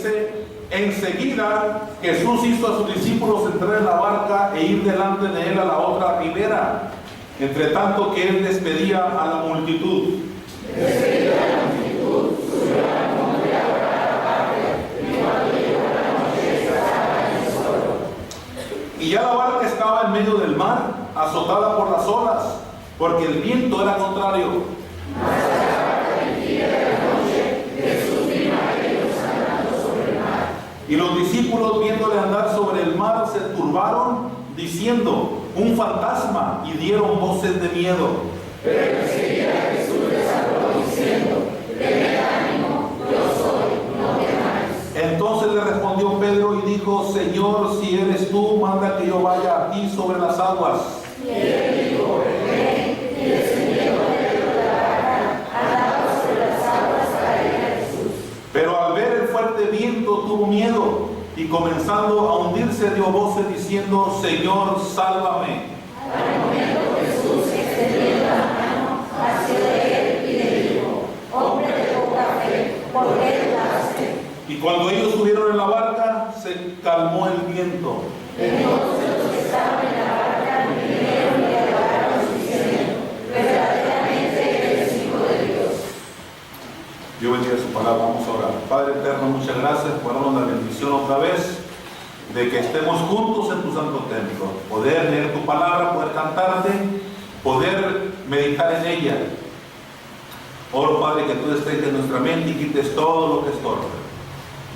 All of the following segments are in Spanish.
dice: enseguida Jesús hizo a sus discípulos entrar en la barca e ir delante de él a la otra ribera, entre tanto que él despedía a la multitud. Despedida la multitud, subió al monte a orar aparte, y cuando llegó la noche estaba allí solo. Y ya la barca estaba en medio del mar, azotada por las olas, porque el viento era contrario. Mas a la barca vendida de la noche, Jesús vino a ellos andando sobre el mar. Y los discípulos, viéndole andar sobre el mar, se turbaron, diciendo: un fantasma, y dieron voces de miedo. Pero enseguida Jesús les habló diciendo: tened ánimo, yo soy, no temáis. Entonces le respondió Pedro y dijo: Señor, si eres tú, manda que yo vaya a ti sobre las aguas. Y él dijo: ven. Y descendiendo Pedro de la barca, andaba sobre las aguas para ir a Jesús. Pero al ver el fuerte viento tuvo miedo, y comenzando a hundirse dio voces diciendo: Señor, sálvame. Al momento Jesús, extendiendo la mano, asió de él y le dijo: hombre de poca fe, ¿por qué dudaste? Y cuando ellos subieron en la barca, se calmó el viento. Entonces los que estaban en la barca vinieron y adoraron diciendo: verdaderamente eres Hijo de Dios. Dios bendiga su palabra. Vamos a orar. Padre eterno, muchas gracias por darnos la bendición otra vez de que estemos juntos en tu santo templo, poder leer tu palabra, poder cantarte, poder meditar en ella. Oro, Padre, que tú despejes nuestra mente y quites todo lo que estorba.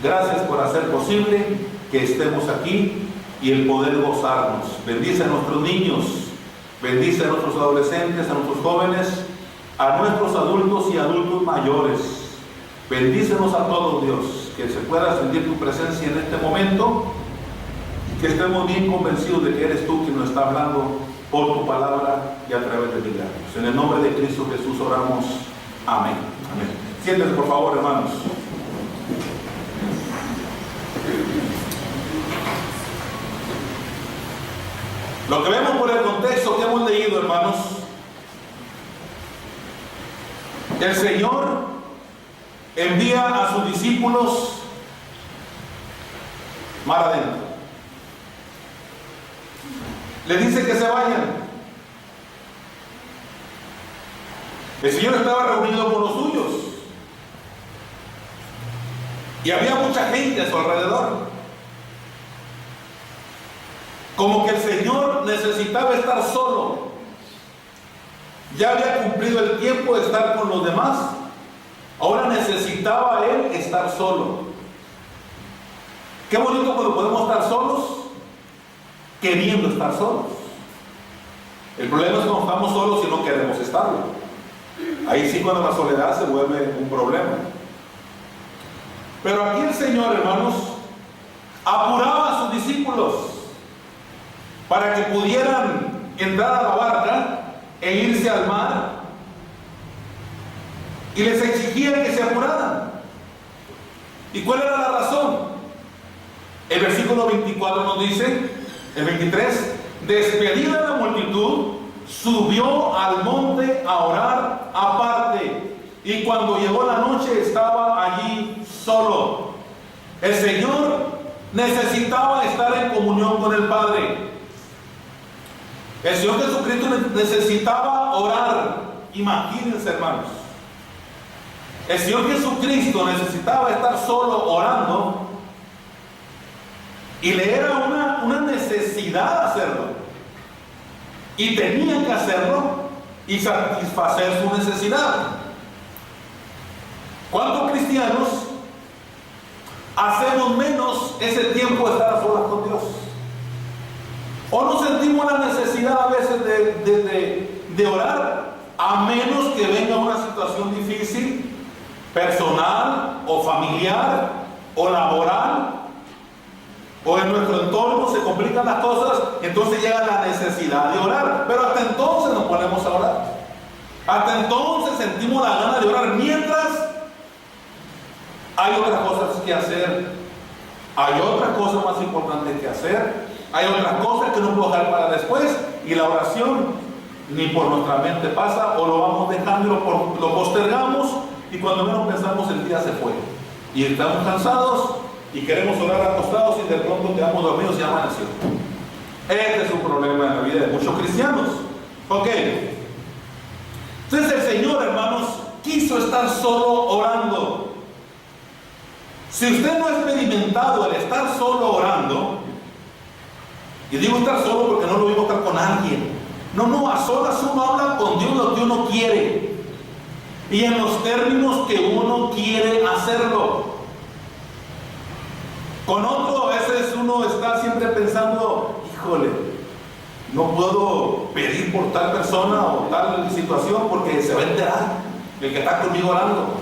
Gracias por hacer posible que estemos aquí y el poder gozarnos. Bendice a nuestros niños, bendice a nuestros adolescentes, a nuestros jóvenes, a nuestros adultos y adultos mayores. Bendícenos a todos, Dios, que se pueda sentir tu presencia en este momento, que estemos bien convencidos de que eres tú quien nos está hablando por tu palabra y a través de milagros. En el nombre de Cristo Jesús oramos. Amén. Amén. Siéntense, por favor, hermanos. Lo que vemos por el contexto que hemos leído, hermanos, el Señor envía a sus discípulos mar adentro. Le dice que se vayan. El Señor estaba reunido con los suyos y había mucha gente a su alrededor. Como que el Señor necesitaba estar solo. Ya había cumplido el tiempo de estar con los demás. Ahora necesitaba Él estar solo. Qué bonito cuando podemos estar solos, queriendo estar solos. El problema es cuando estamos solos y no queremos estarlo. Ahí sí, cuando la soledad se vuelve un problema. Pero aquí el Señor, hermanos, apuraba a sus discípulos para que pudieran entrar a la barca e irse al mar, y les exigía que se apuraran. ¿Y cuál era la razón? El versículo 24 nos dice, el 23, despedida la multitud, subió al monte a orar aparte, y cuando llegó la noche estaba allí solo. El Señor necesitaba estar en comunión con el Padre. El Señor Jesucristo necesitaba orar. Imagínense, hermanos, el Señor Jesucristo necesitaba estar solo orando, y le era una necesidad hacerlo, y tenía que hacerlo y satisfacer su necesidad. ¿Cuántos cristianos hacemos menos ese tiempo de estar a solas con Dios? ¿O no sentimos la necesidad a veces de orar, a menos que venga una situación difícil, personal o familiar o laboral, o en nuestro entorno se complican las cosas, entonces llega la necesidad de orar? Pero hasta entonces nos ponemos a orar, hasta entonces sentimos la gana de orar, mientras hay otras cosas que hacer, hay otras cosas más importantes que hacer, hay otras cosas que no puedo dejar para después, y la oración ni por nuestra mente pasa, o lo vamos dejando y lo postergamos, y cuando menos pensamos el día se fue y estamos cansados y queremos orar acostados y de pronto quedamos dormidos y ya amaneció. Este es un problema en la vida de muchos cristianos. Ok. Entonces el Señor, hermanos, quiso estar solo orando. Si usted no ha experimentado el estar solo orando, y digo estar solo porque no lo digo estar con alguien. No, a solas uno habla con Dios lo que uno quiere. Y en los términos que uno quiere hacerlo. Con otro, a veces uno está siempre pensando, híjole, no puedo pedir por tal persona o tal situación porque se va a enterar el que está conmigo orando.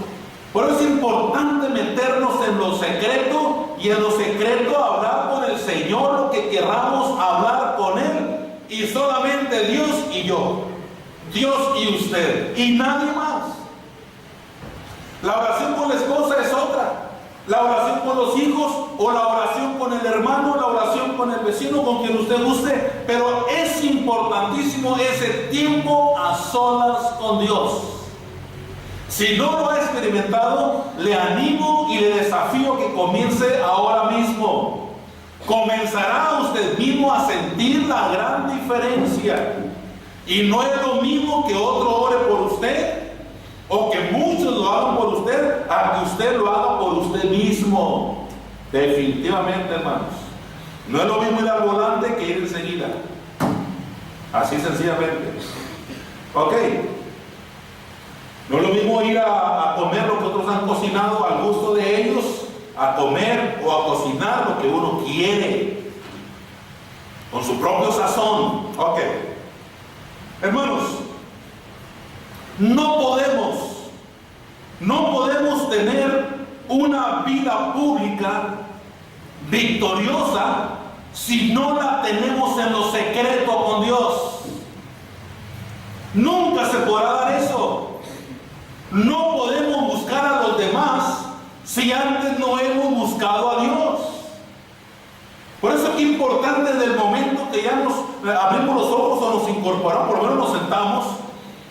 Por eso es importante meternos en lo secreto y en lo secreto hablar con el Señor lo que queramos hablar con Él. Y solamente Dios y yo, Dios y usted, y nadie más. La oración con la esposa es otra. La oración con los hijos, o la oración con el hermano, la oración con el vecino, con quien usted guste. Pero es importantísimo ese tiempo a solas con Dios. Si no lo ha experimentado, le animo y le desafío que comience ahora mismo. Comenzará usted mismo a sentir la gran diferencia. Y no es lo mismo que otro ore por usted, o que muchos lo hagan por usted, a que usted lo haga por usted mismo. Definitivamente, hermanos. No es lo mismo ir al volante que ir enseguida. Así sencillamente. Ok. No es lo mismo ir a comer lo que otros han cocinado al gusto de ellos, a comer o a cocinar lo que uno quiere, con su propio sazón. Ok. Hermanos, no podemos tener una vida pública victoriosa si no la tenemos en lo secreto con Dios. Nunca se podrá dar eso. No podemos buscar a los demás si antes no hemos buscado a Dios. Por eso es importante desde el momento que ya nos abrimos los ojos o nos incorporamos, por lo menos nos sentamos.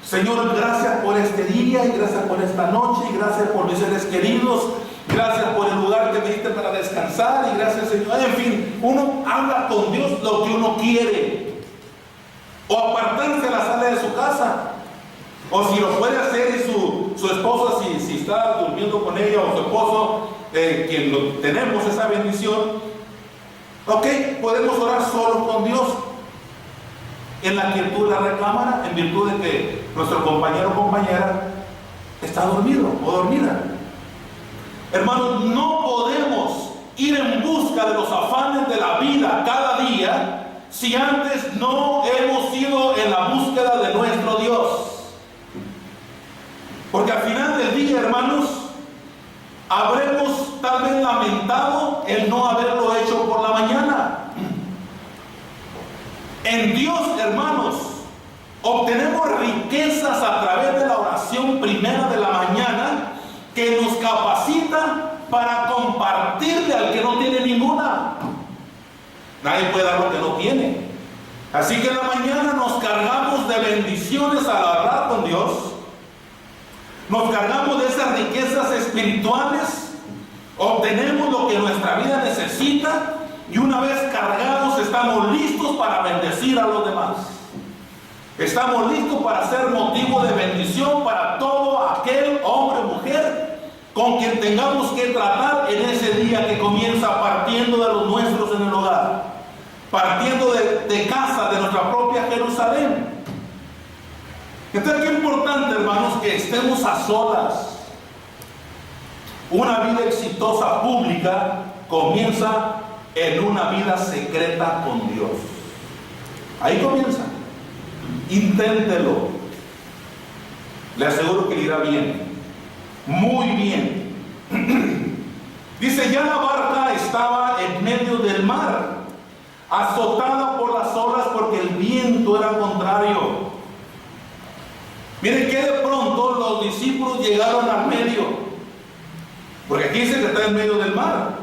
Señor, gracias por este día y gracias por esta noche y gracias por mis seres queridos. Gracias por el lugar que me diste para descansar y gracias, Señor. En fin, uno habla con Dios lo que uno quiere. O apartarse a la sala de su casa. O si lo puede hacer y su esposa, si está durmiendo con ella o su esposo, quien tenemos esa bendición. Ok, podemos orar solo con Dios. En la quietud de la recámara, en virtud de que nuestro compañero o compañera está dormido o dormida. Hermanos, no podemos ir en busca de los afanes de la vida cada día si antes no hemos ido en la búsqueda de nuestro Dios. Porque al final del día, hermanos, habremos tal vez lamentado el no haberlo hecho por la mañana. En Dios, hermanos, obtenemos riquezas a través de la oración primera de la mañana que nos capacita para compartirle al que no tiene ninguna. Nadie puede dar lo que no tiene. Así que en la mañana nos cargamos de bendiciones al hablar con Dios. Nos cargamos de esas riquezas espirituales. Obtenemos lo que nuestra vida necesita. Y una vez cargados estamos listos para bendecir a los demás. Estamos listos para ser motivo de bendición para todo aquel hombre o mujer con quien tengamos que tratar en ese día que comienza partiendo de los nuestros en el hogar. Partiendo de casa, de nuestra propia Jerusalén. Entonces, qué importante, hermanos, que estemos a solas. Una vida exitosa pública comienza en una vida secreta con Dios. Ahí comienza. Inténtelo. Le aseguro que le irá bien. Muy bien. Dice, ya la barca estaba en medio del mar, azotada por las olas porque el viento era contrario. Miren que de pronto los discípulos llegaron al medio, porque aquí dice que está en medio del mar.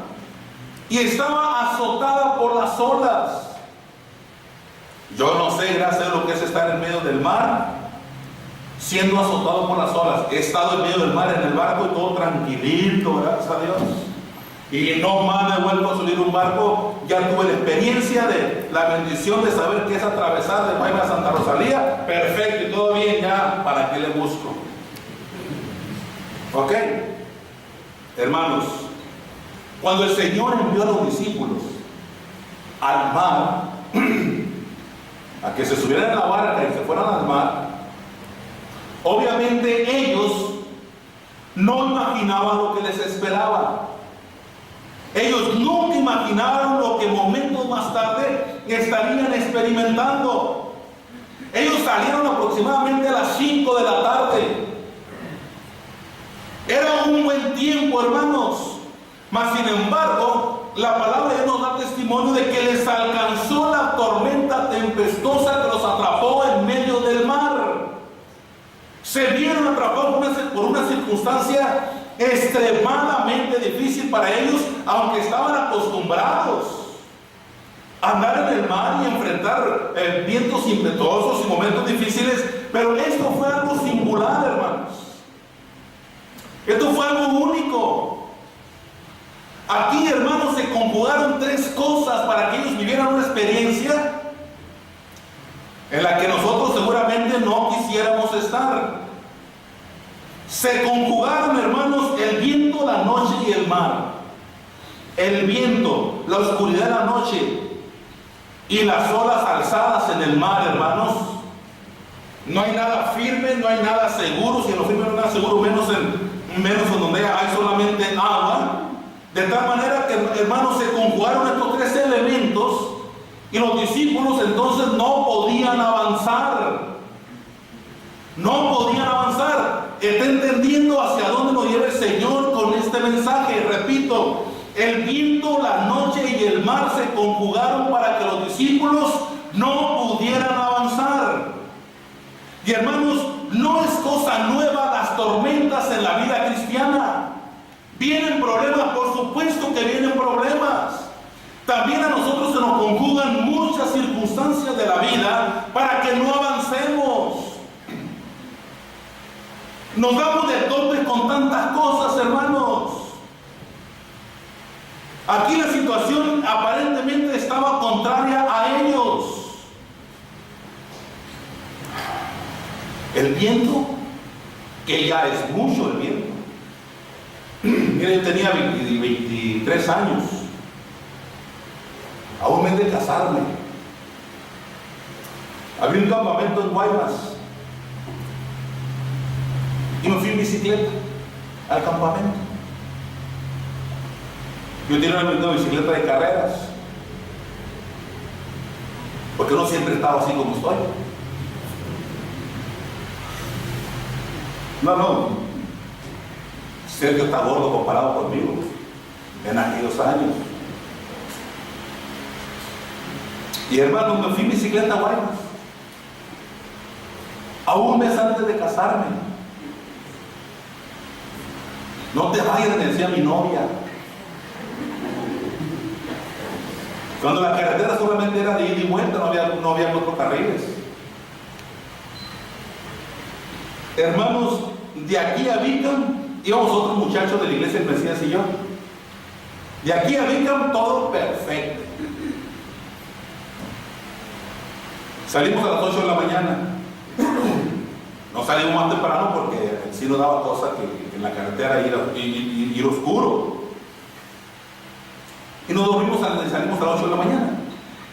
Y estaba azotada por las olas. Yo no sé, gracias a lo que es estar en medio del mar, siendo azotado por las olas. He estado en medio del mar en el barco y todo tranquilito, gracias a Dios. Y no más he vuelto a subir un barco. Ya tuve la experiencia de la bendición de saber que es atravesar de Guaymas a Santa Rosalía. Perfecto, y todo bien, ya, ¿para qué le busco? Ok, hermanos, cuando el Señor envió a los discípulos al mar, a que se subieran en la barca y se fueran al mar, obviamente ellos no imaginaban lo que les esperaba. Ellos nunca imaginaron lo que momentos más tarde estarían experimentando. Ellos salieron aproximadamente a las 5 de la tarde. Era un buen tiempo, hermanos. Mas sin embargo, la palabra de Dios nos da testimonio de que les alcanzó la tormenta tempestuosa que los atrapó en medio del mar. Se vieron atrapados por una circunstancia extremadamente difícil para ellos, aunque estaban acostumbrados a andar en el mar y enfrentar vientos impetuosos y momentos difíciles. Pero esto fue algo singular, hermanos. Esto fue algo único. Aquí, hermanos, se conjugaron tres cosas para que ellos vivieran una experiencia en la que nosotros seguramente no quisiéramos estar. Se conjugaron, hermanos, el viento, la noche y el mar. El viento, la oscuridad de la noche y las olas alzadas en el mar, hermanos. No hay nada firme, no hay nada seguro. Si en lo firme no hay nada seguro, menos en donde hay solamente agua. De tal manera que, hermanos, se conjugaron estos tres elementos y los discípulos entonces no podían avanzar. No podían avanzar. Está entendiendo hacia dónde nos lleva el Señor con este mensaje. Repito, el viento, la noche y el mar se conjugaron para que los discípulos no pudieran avanzar. Y hermanos, no es cosa nueva las tormentas en la vida cristiana. Vienen problemas, por supuesto que vienen problemas. También a nosotros se nos conjugan muchas circunstancias de la vida para que no avancemos. Nos damos de tope con tantas cosas, hermanos. Aquí la situación aparentemente estaba contraria a ellos. El viento, que ya es mucho el viento. Mira, yo tenía 23 años, a un mes de casarme. Había un campamento en Guaymas y me fui en bicicleta al campamento. Yo tenía una bicicleta de carreras, porque no siempre estaba así como estoy. No. Sergio está gordo comparado conmigo en aquellos años. Y hermano, me fui en bicicleta a Guaymas, a un mes antes de casarme. No te vayas, me decía mi novia. Cuando la carretera solamente era de ida y vuelta, no había cuatro carriles. Hermanos, de aquí a Bicam íbamos otros muchachos de la iglesia, el Mesías y yo. De aquí a Bicam todo perfecto. Salimos a las 8 de la mañana. No salimos más temprano porque sí nos daba cosa que en la carretera ir oscuro. Y nos dormimos, salimos a las 8 de la mañana.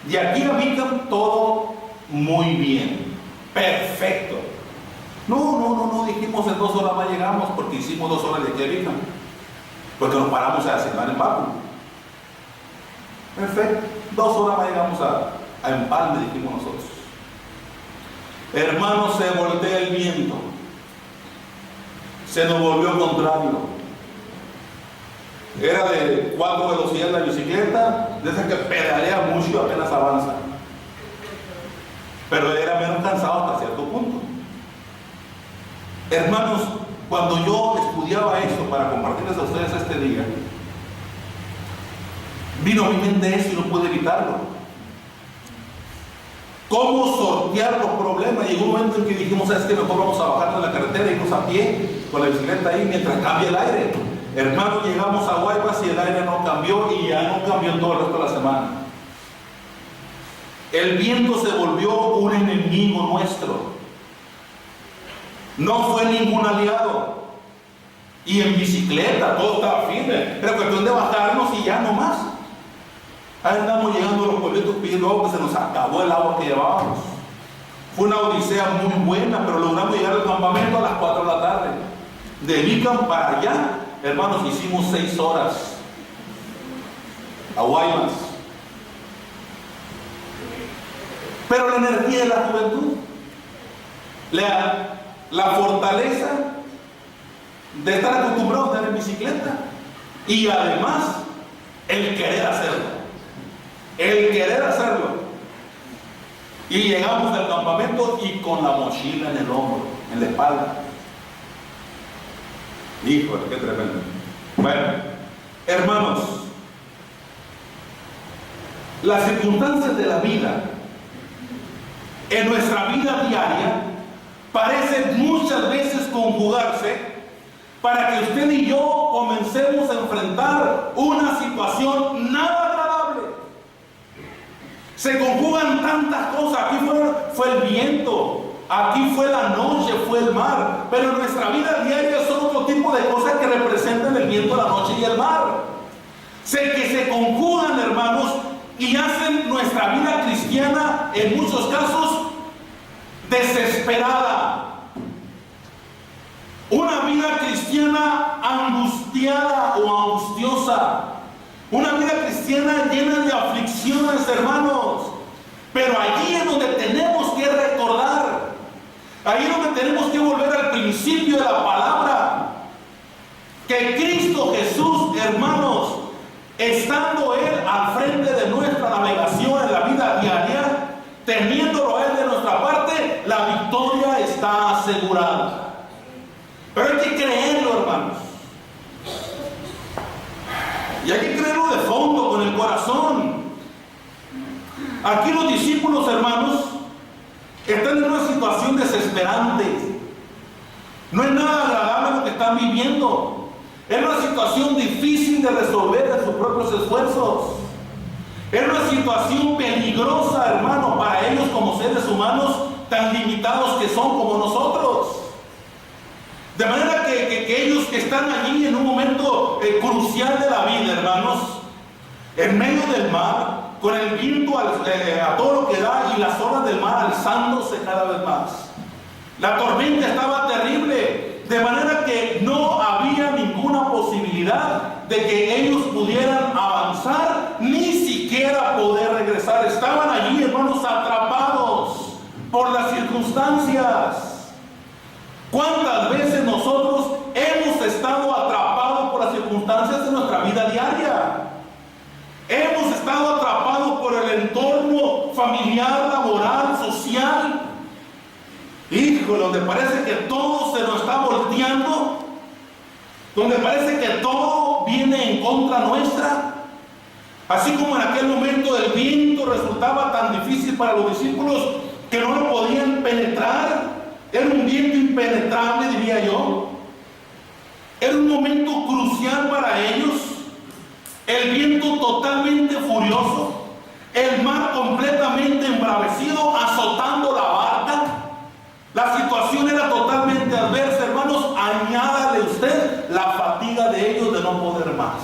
De aquí a Bicam todo muy bien, perfecto. No, dijimos en 2 horas más llegamos, porque hicimos 2 horas de aquí a Bicam, porque nos paramos a cenar en Paco. Perfecto, 2 horas más llegamos a Empalme, dijimos nosotros. Hermanos, se voltea el viento, se nos volvió contrario. Era de 4 velocidades la bicicleta, de esas que pedalea mucho y apenas avanza. Pero era menos cansado hasta cierto punto. Hermanos, cuando yo estudiaba esto para compartirles a ustedes este día, vino a mi mente eso y no pude evitarlo. ¿Cómo sortear los problemas? Llegó un momento en que dijimos, ¿sabes qué? Mejor vamos a bajar de la carretera y irnos a pie con la bicicleta ahí mientras cambia el aire. Hermanos, llegamos a Guaymas y el aire no cambió y ya no cambió todo el resto de la semana. El viento se volvió un enemigo nuestro. No fue ningún aliado. Y en bicicleta, todo estaba firme. Era cuestión de bajarnos y ya no más. Ahí andamos llegando a los pueblitos pidiendo agua, que se nos acabó el agua que llevábamos. Fue una odisea muy buena, pero logramos llegar al campamento a las 4 de la tarde. De Vicam para allá, hermanos, hicimos 6 horas. A Guaymas. Pero la energía de la juventud, la fortaleza de estar acostumbrados a andar en bicicleta y además el querer hacerlo. El querer hacerlo. Y llegamos al campamento y con la mochila en el hombro, en la espalda. Híjole, qué tremendo. Bueno, hermanos, las circunstancias de la vida en nuestra vida diaria parecen muchas veces conjugarse para que usted y yo comencemos a enfrentar una situación nada agradable. Se conjugan tantas cosas. Aquí fue el viento, aquí fue la noche, fue el mar, pero en nuestra vida diaria son otro tipo de cosas que representan el viento, la noche y el mar. Que se conjugan, hermanos, y hacen nuestra vida cristiana en muchos casos desesperada. Una vida cristiana angustiada o angustiosa. Una vida cristiana llena de aflicciones, hermanos. Pero allí es donde tenemos que recordar. Ahí es donde tenemos que volver al principio de la palabra. Que Cristo Jesús, hermanos, estando Él al frente de nuestra navegación en la vida diaria, teniéndolo Él de nuestra parte, la victoria está asegurada. Pero hay que creerlo, hermanos. Y hay que creerlo de fondo, con el corazón. Aquí los discípulos, hermanos, están en una situación desesperante. No es nada agradable lo que están viviendo. Es una situación difícil de resolver en sus propios esfuerzos. Es una situación peligrosa, hermano, para ellos como seres humanos tan limitados que son como nosotros. De manera que ellos que están allí en un momento crucial de la vida, hermanos, en medio del mar, con el viento a todo lo que da y las olas del mar alzándose cada vez más. La tormenta estaba terrible, de manera que no había ninguna posibilidad de que ellos pudieran avanzar, ni siquiera poder regresar. Estaban allí, hermanos, atrapados por las circunstancias. ¿Cuántas veces nosotros hemos estado atrapados por las circunstancias de nuestra vida diaria? Hemos estado atrapados por el entorno familiar, laboral, social. Híjole, donde parece que todo se nos está volteando, donde parece que todo viene en contra nuestra. Así como en aquel momento el viento resultaba tan difícil para los discípulos que no lo podían penetrar. Era un viento impenetrable, diría yo. Era un momento crucial para ellos. El viento totalmente furioso. El mar completamente embravecido, azotando la barca. La situación era totalmente adversa, hermanos. Añádale usted la fatiga de ellos de no poder más.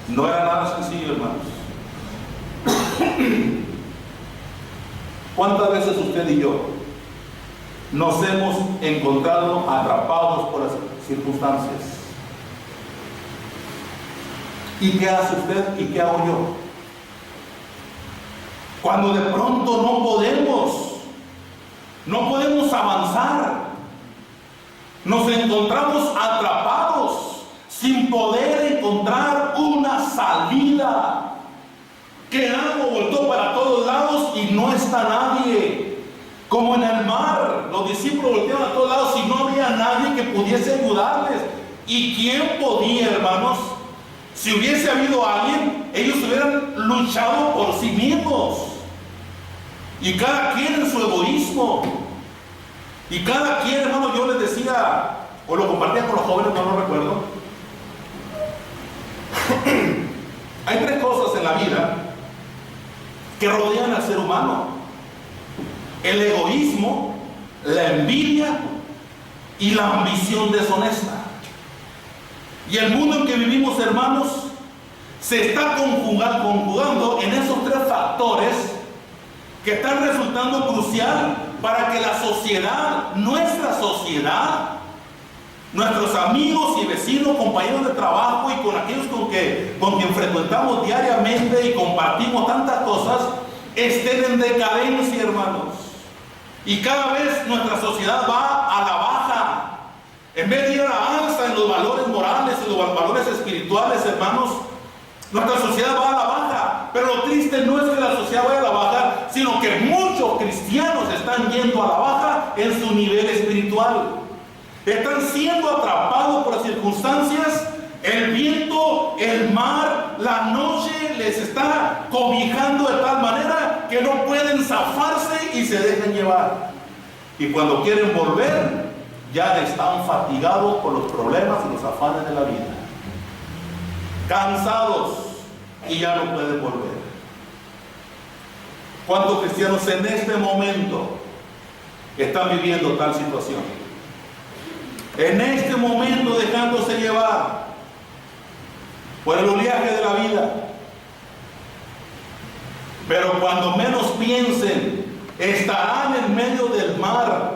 No era nada sencillo, hermanos. ¿Cuántas veces usted y yo nos hemos encontrado atrapados por las circunstancias? ¿Y qué hace usted y qué hago yo? Cuando de pronto no podemos avanzar, nos encontramos atrapados sin poder encontrar una salida. Que el agua voltó para todos lados y no está nadie. Como en el mar, los discípulos voltearon a todos lados y no había nadie que pudiese ayudarles. ¿Y quién podía, hermanos? Si hubiese habido alguien, ellos hubieran luchado por sí mismos. Y cada quien en su egoísmo. Y cada quien, hermano, yo les decía o lo compartía con los jóvenes, no lo recuerdo. Hay tres cosas en la vida que rodean al ser humano: el egoísmo, la envidia y la ambición deshonesta. Y el mundo en que vivimos, hermanos, se está conjugando en esos tres factores que están resultando crucial para que la sociedad, nuestra sociedad, nuestros amigos y vecinos, compañeros de trabajo y con aquellos con quien frecuentamos diariamente y compartimos tantas cosas, estén en decadencia, hermanos. Y cada vez nuestra sociedad va a la baja. En vez de ir a la alza en los valores morales, en los valores espirituales, hermanos, nuestra sociedad va a la baja. Pero lo triste no es que la sociedad vaya a la baja, sino que muchos cristianos están yendo a la baja en su nivel espiritual. Están siendo atrapados por las circunstancias, el viento, el mar, la noche les está cobijando de tal manera que no pueden zafarse y se dejan llevar. Y cuando quieren volver, ya están fatigados por los problemas y los afanes de la vida, cansados y ya no pueden volver. ¿Cuántos cristianos en este momento están viviendo tal situación? En este momento dejándose llevar por el oleaje de la vida. Pero cuando menos piensen, estarán en medio del mar,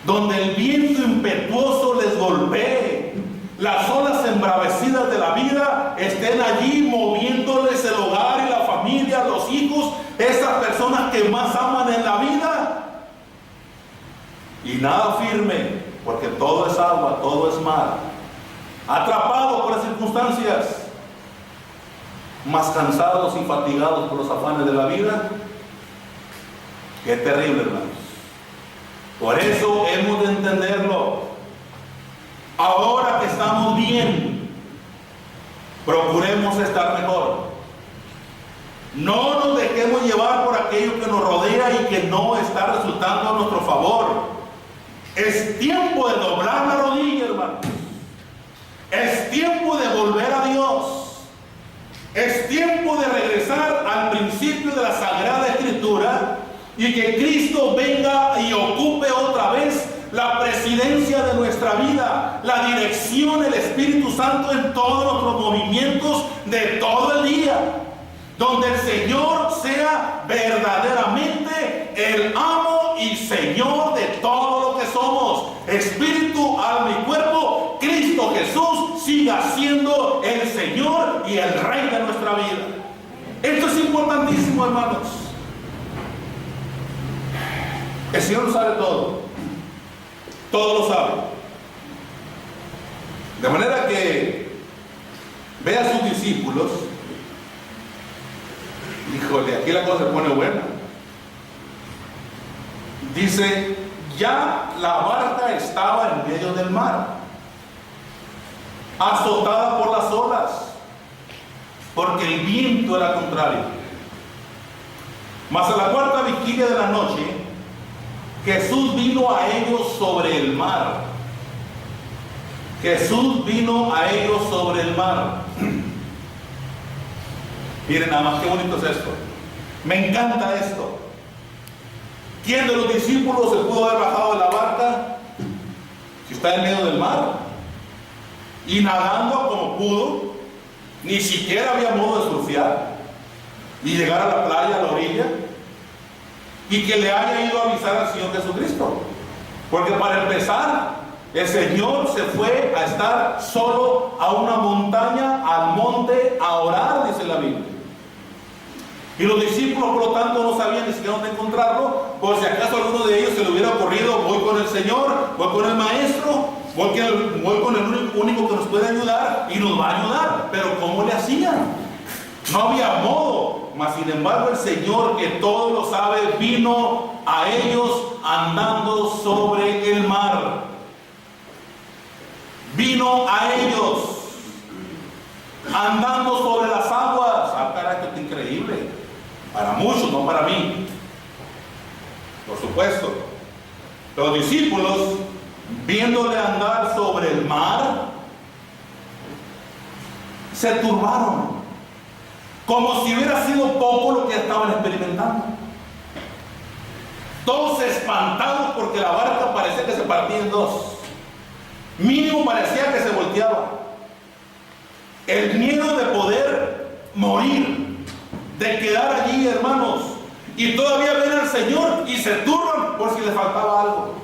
donde el viento impetuoso les golpee, las olas embravecidas de la vida estén allí moviéndoles el hogar y la familia, los hijos, esas personas que más aman en la vida. Y nada firme, porque todo es agua, todo es mar, atrapados por las circunstancias, más cansados y fatigados por los afanes de la vida. Qué terrible, hermanos. Por eso hemos de entenderlo. Ahora que estamos bien, procuremos estar mejor. No nos dejemos llevar por aquello que nos rodea y que no está resultando a nuestro favor. Es tiempo de doblar la rodilla, hermanos. Es tiempo de volver a Dios. Es tiempo de regresar al principio de la Sagrada Escritura y que Cristo venga y ocupe otra vez la presidencia de nuestra vida, la dirección del Espíritu Santo en todos nuestros movimientos de todo el día, donde el Señor sea verdaderamente el amo y Señor de todo lo que somos, espíritu, alma y cuerpo. Cristo Jesús siga siendo el Señor y el Rey de nuestra vida. Esto es importantísimo, hermanos. El Señor lo sabe todo. Todo lo sabe. De manera que ve a sus discípulos. Híjole, aquí la cosa se pone buena. Dice, ya la barca estaba en medio del mar, azotada por las olas, porque el viento era contrario. Mas a la cuarta vigilia de la noche, Jesús vino a ellos sobre el mar. Jesús vino a ellos sobre el mar. Miren nada más qué bonito es esto. Me encanta esto. ¿Quién de los discípulos se pudo haber bajado de la barca si está en medio del mar? Y nadando como pudo, ni siquiera había modo de surfear y llegar a la playa, a la orilla, y que le haya ido a avisar al Señor Jesucristo. Porque para empezar, el Señor se fue a estar solo a una montaña, al monte, a orar, dice la Biblia. Y los discípulos, por lo tanto, no sabían ni siquiera dónde encontrarlo, por si acaso a alguno de ellos se le hubiera ocurrido, voy con el Señor, voy con el Maestro, voy con el único que nos puede ayudar y nos va a ayudar. Pero ¿cómo le hacían? No había modo. Mas sin embargo el Señor, que todo lo sabe, vino a ellos andando sobre el mar. Vino a ellos andando sobre las aguas. Ah, caray, esto es increíble. Para muchos, no para mí. Por supuesto. Los discípulos viéndole andar sobre el mar, se turbaron, como si hubiera sido poco lo que estaban experimentando. Todos espantados porque la barca parecía que se partía en dos. Mínimo parecía que se volteaba. El miedo de poder morir, de quedar allí, hermanos, y todavía ven al Señor y se turban por si les faltaba algo.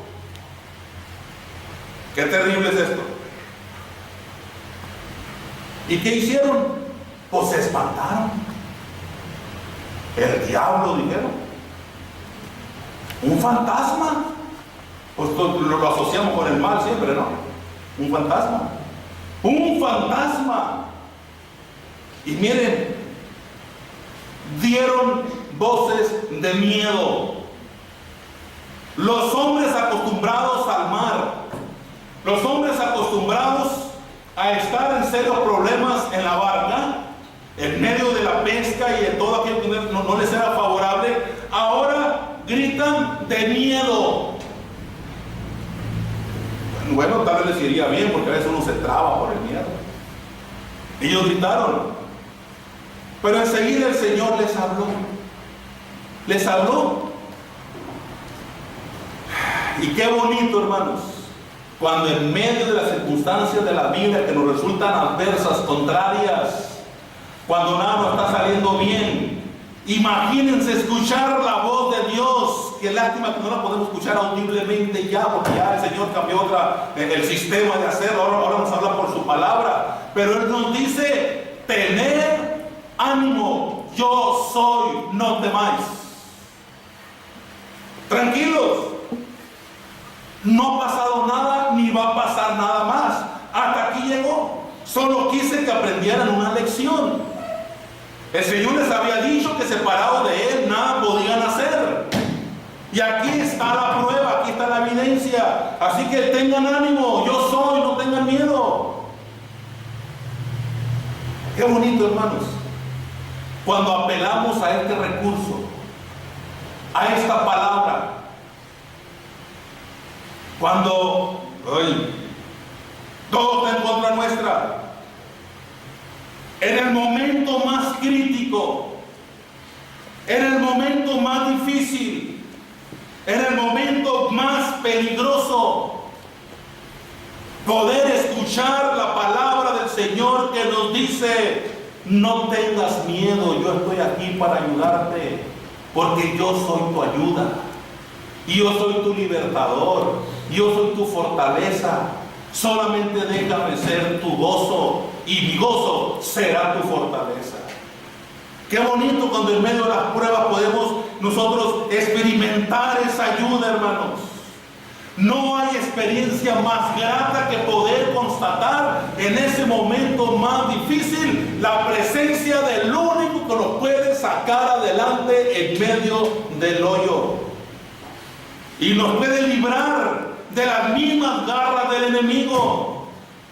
Qué terrible es esto. ¿Y qué hicieron? Pues se espantaron. El diablo, dijeron. Un fantasma. Pues lo asociamos con el mal siempre, ¿no? Un fantasma. Un fantasma. Y miren, dieron voces de miedo. Los hombres acostumbrados al mar, los hombres acostumbrados a estar en serios problemas en la barca, en medio de la pesca y de todo aquello que no les era favorable, ahora gritan de miedo. Bueno, tal vez les iría bien, porque a veces uno se traba por el miedo. Ellos gritaron, pero enseguida el Señor les habló. Les habló. Y qué bonito, hermanos, cuando en medio de las circunstancias de la vida que nos resultan adversas, contrarias, cuando nada nos está saliendo bien, imagínense escuchar la voz de Dios. Qué lástima que no la podemos escuchar audiblemente ya, porque ya el Señor cambió el sistema de hacerlo. Ahora vamos a hablar por su palabra, pero Él nos dice: tened ánimo, yo soy, no temáis. Tranquilos, no ha pasado nada, ni va a pasar nada más. Hasta aquí llegó. Solo quise que aprendieran una lección. El Señor les había dicho que separados de Él nada podían hacer. Y aquí está la prueba, aquí está la evidencia. Así que tengan ánimo, yo soy, no tengan miedo. Qué bonito, hermanos, cuando apelamos a este recurso, a esta palabra. Cuando todo está en contra nuestra, en el momento más crítico, en el momento más difícil, en el momento más peligroso, poder escuchar la palabra del Señor que nos dice: no tengas miedo, yo estoy aquí para ayudarte, porque yo soy tu ayuda, y yo soy tu libertador, yo soy tu fortaleza. Solamente déjame ser tu gozo, y mi gozo será tu fortaleza. Qué bonito cuando en medio de las pruebas podemos nosotros experimentar esa ayuda, hermanos. No hay experiencia más grata que poder constatar en ese momento más difícil la presencia del único que nos puede sacar adelante en medio del hoyo y nos puede librar de las mismas garras del enemigo.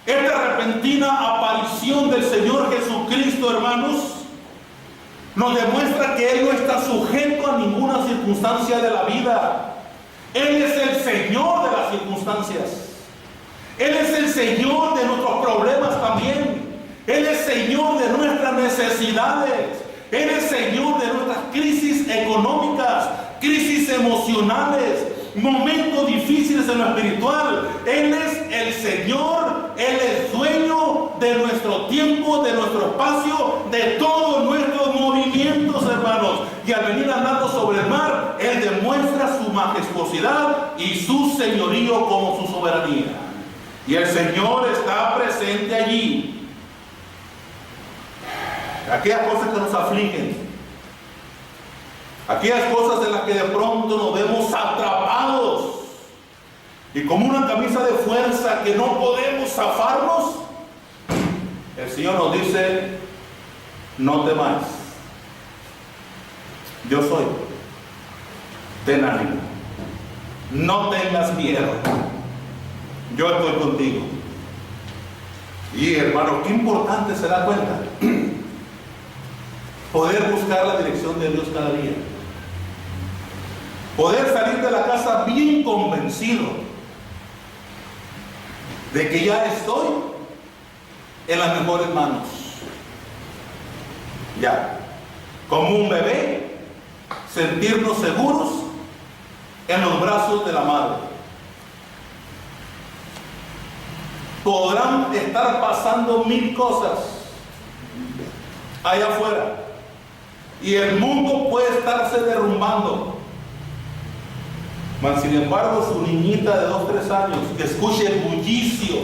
Esta repentina aparición del Señor Jesucristo, hermanos, nos demuestra que Él no está sujeto a ninguna circunstancia de la vida. Él es el Señor de las circunstancias. Él es el Señor de nuestros problemas también. Él es Señor de nuestras necesidades. Él es Señor de nuestras crisis económicas, crisis emocionales, momentos difíciles en lo espiritual. Él es el Señor, Él es dueño de nuestro tiempo, de nuestro espacio, de todos nuestros movimientos, hermanos. Y al venir andando sobre el mar, Él demuestra su majestuosidad y su señorío como su soberanía. Y el Señor está presente allí. Aquellas cosas que nos afligen, aquellas cosas en las que de pronto nos vemos atrapados y como una camisa de fuerza que no podemos zafarnos, el Señor nos dice: no temáis, yo soy, ten ánimo, no tengas miedo, yo estoy contigo. Y hermano, qué importante se da cuenta poder buscar la dirección de Dios cada día. Poder salir de la casa bien convencido de que ya estoy en las mejores manos. Ya, como un bebé, sentirnos seguros en los brazos de la madre. Podrán estar pasando mil cosas allá afuera y el mundo puede estarse derrumbando. Mas, sin embargo, su niñita de 2 o 3 años que escuche el bullicio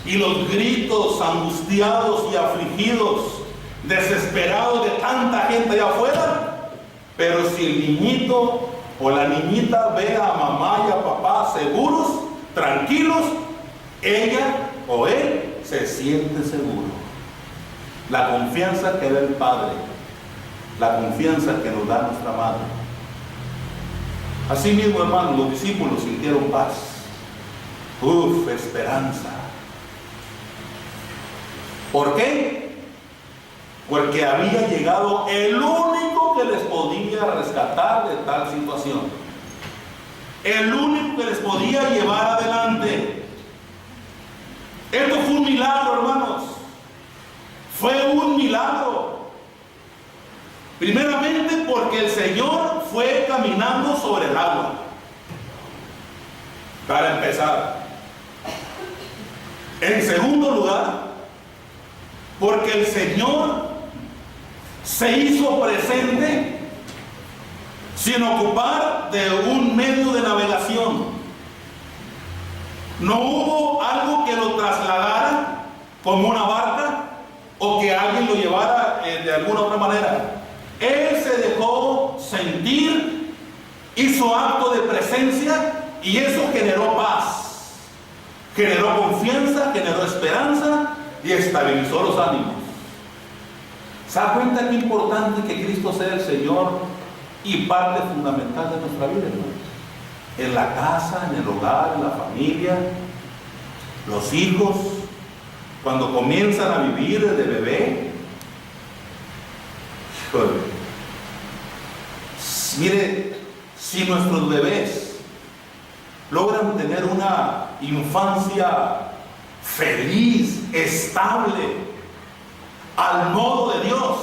y los gritos angustiados y afligidos, desesperados de tanta gente allá afuera, pero si el niñito o la niñita ve a mamá y a papá seguros, tranquilos, ella o él se siente seguro. La confianza que da el Padre, la confianza que nos da nuestra Madre. Así mismo, hermanos, los discípulos sintieron paz, esperanza. ¿Por qué? Porque había llegado el único que les podía rescatar de tal situación, el único que les podía llevar adelante. Esto fue un milagro, hermanos. Fue un milagro. Primeramente porque el Señor fue caminando sobre el agua. Para empezar. En segundo lugar, porque el Señor se hizo presente sin ocupar de un medio de navegación. No hubo algo que lo trasladara como una barca o que alguien lo llevara de alguna otra manera. Él se dejó sentir, hizo acto de presencia y eso generó paz, generó confianza, generó esperanza y estabilizó los ánimos. ¿Se da cuenta qué importante que Cristo sea el Señor y parte fundamental de nuestra vida, hermanos? En la casa, en el hogar, en la familia, los hijos, cuando comienzan a vivir de bebé. Mire, si nuestros bebés logran tener una infancia feliz, estable, al modo de Dios,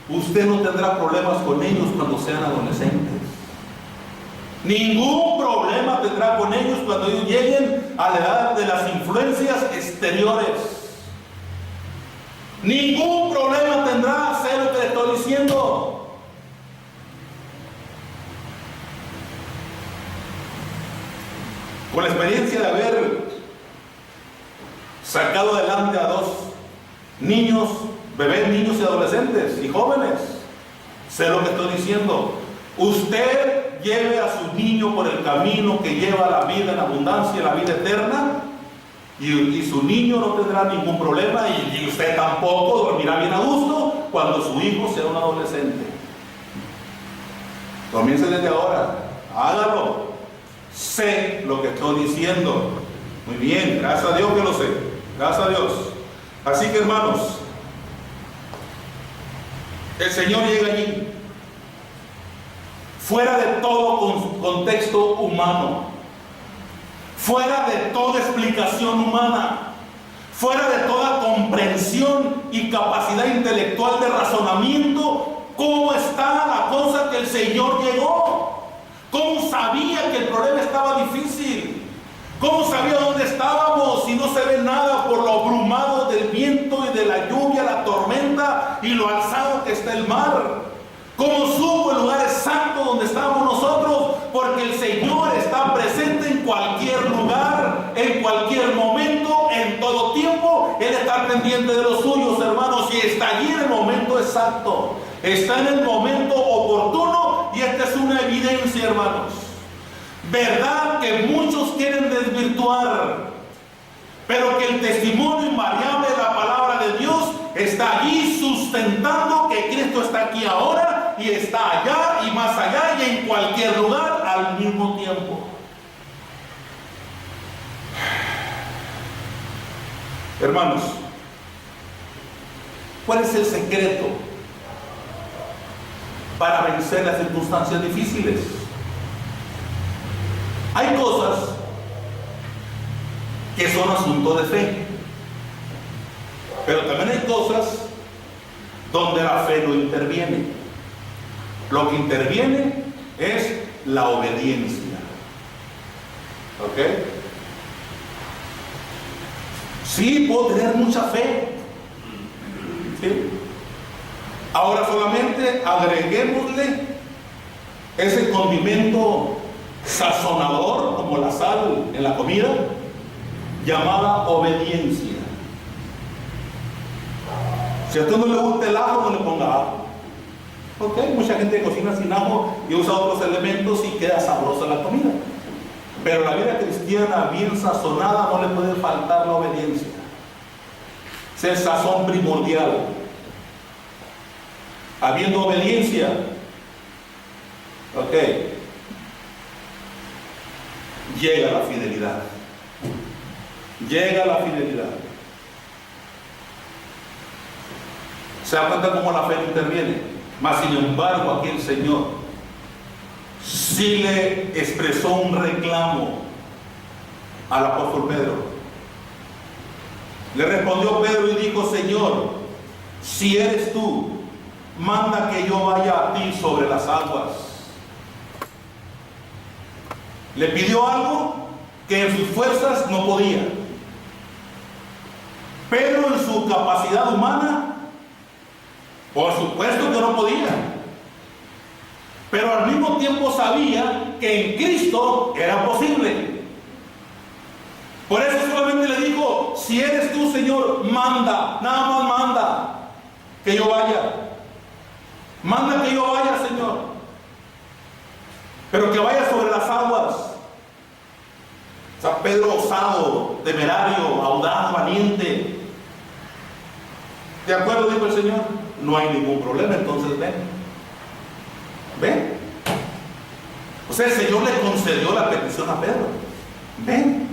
usted no tendrá problemas con ellos cuando sean adolescentes. Ningún problema tendrá con ellos cuando ellos lleguen a la edad de las influencias exteriores. Ningún problema tendrá, sé lo que le estoy diciendo. Con la experiencia de haber sacado adelante a 2 niños, bebés, niños y adolescentes y jóvenes, sé lo que estoy diciendo. Usted lleve a su niño por el camino que lleva a la vida en abundancia, la vida eterna, y su niño no tendrá ningún problema y usted tampoco dormirá bien a gusto cuando su hijo sea un adolescente. Comience desde ahora, hágalo. Sé lo que estoy diciendo. Muy bien, gracias a Dios que lo sé. Gracias a Dios. Así que, hermanos, el Señor llega allí, fuera de todo contexto humano, fuera de toda explicación humana, fuera de toda comprensión y capacidad intelectual de razonamiento. ¿Cómo está la cosa que el Señor llegó? ¿Cómo sabía que el problema estaba difícil? ¿Cómo sabía dónde estábamos si no se ve nada por lo abrumado del viento y de la lluvia, la tormenta y lo alzado que está el mar? ¿Cómo supo el lugar exacto donde estábamos nosotros? Porque el Señor está presente en cualquier lugar, en cualquier momento, en todo tiempo. Él está pendiente de los suyos, hermanos, y está allí en el momento exacto. Está en el momento oportuno y esta es una evidencia, hermanos. Verdad que muchos quieren desvirtuar, pero que el testimonio invariable de la palabra de Dios está allí sustentando que Cristo está aquí ahora y está allá y más allá y en cualquier lugar al mismo tiempo. Hermanos, ¿cuál es el secreto para vencer las circunstancias difíciles? Hay cosas que son asuntos de fe. Pero también hay cosas donde la fe no interviene. Lo que interviene es la obediencia. ¿Ok? Sí, puedo tener mucha fe. ¿Sí? Ahora solamente agreguémosle ese condimento sazonador, como la sal en la comida, llamada obediencia. Si a usted no le gusta el ajo, no le ponga ajo. Ok, mucha gente cocina sin ajo y usa otros elementos y queda sabrosa la comida. Pero la vida cristiana bien sazonada no le puede faltar la obediencia. Es el sazón primordial. Habiendo obediencia, ok, llega la fidelidad. Llega la fidelidad. ¿Se da cuenta cómo la fe no interviene? Mas sin embargo, aquí el Señor sí le expresó un reclamo al apóstol Pedro. Le respondió Pedro y dijo: Señor, si eres tú, manda que yo vaya a ti sobre las aguas. Le pidió algo que en sus fuerzas no podía. Pedro, en su capacidad humana, por supuesto que no podía. Pero al mismo tiempo sabía que en Cristo era posible. Por eso solamente le dijo: si eres tú, Señor, manda, nada más manda que yo vaya. Manda que yo vaya, Señor. Pero que vaya sobre las aguas. O sea, Pedro osado, temerario, audaz, valiente. ¿De acuerdo? Dijo el Señor. No hay ningún problema, entonces ven. Ven. O sea, el Señor le concedió la petición a Pedro. Ven.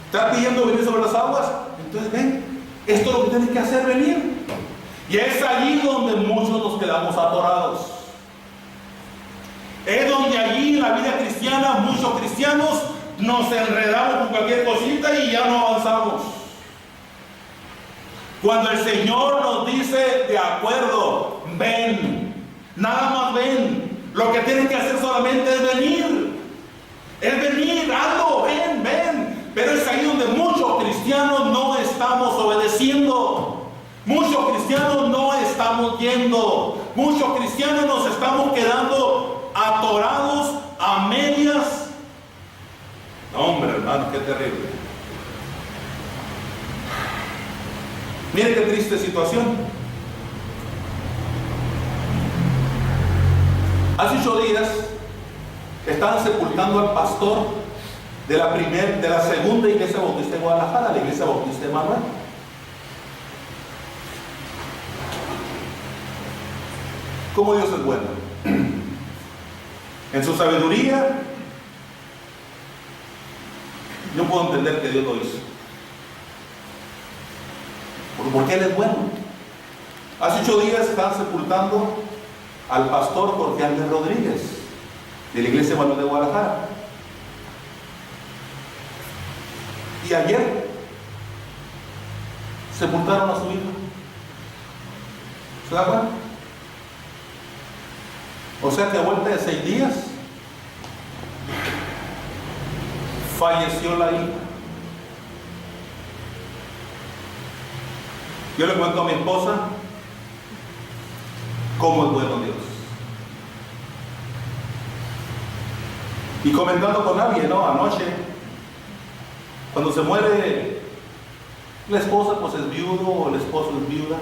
¿Estás pidiendo venir sobre las aguas? Entonces ven. Esto es lo que tienes que hacer, venir. Y es allí donde muchos nos quedamos atorados. Es donde allí en la vida cristiana muchos cristianos nos enredamos con cualquier cosita y ya no avanzamos. Cuando el Señor nos dice: de acuerdo, ven, nada más ven, lo que tienes que hacer solamente es venir, hazlo, ven. Pero es ahí donde muchos cristianos no estamos obedeciendo, muchos cristianos no estamos yendo, muchos cristianos nos estamos quedando atorados a medias. No, hombre, hermano, qué terrible. Miren qué triste situación. Hace 8 días estaban sepultando al pastor de la segunda iglesia bautista de Guadalajara, la iglesia bautista de Manuel. ¿Cómo Dios es bueno? En su sabiduría, yo puedo entender que Dios lo hizo. Porque Él es bueno. Hace 8 días estaban sepultando al pastor Jorge Ángel Rodríguez, de la iglesia Manuel de Guadalajara. Y ayer sepultaron a su hijo. ¿Se da cuenta? O sea que a vuelta de 6 días falleció la hija. Yo le cuento a mi esposa cómo es bueno Dios. Y comentando con alguien, ¿no? Anoche, cuando se muere la esposa, pues es viudo, o el esposo es viuda.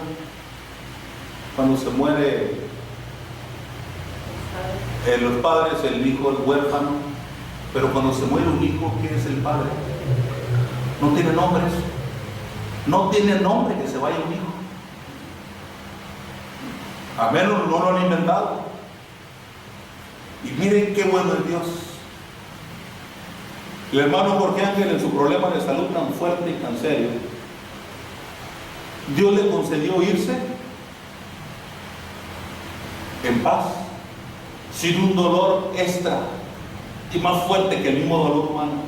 Cuando se muere los padres, el hijo es huérfano. Pero cuando se muere un hijo, ¿quién es el padre? No tiene nombres. No tiene nombre que se vaya un hijo. A menos no lo han inventado. Y miren qué bueno es Dios. El hermano Jorge Ángel, en su problema de salud tan fuerte y tan serio, Dios le concedió irse en paz, sin un dolor extra y más fuerte que el mismo dolor humano,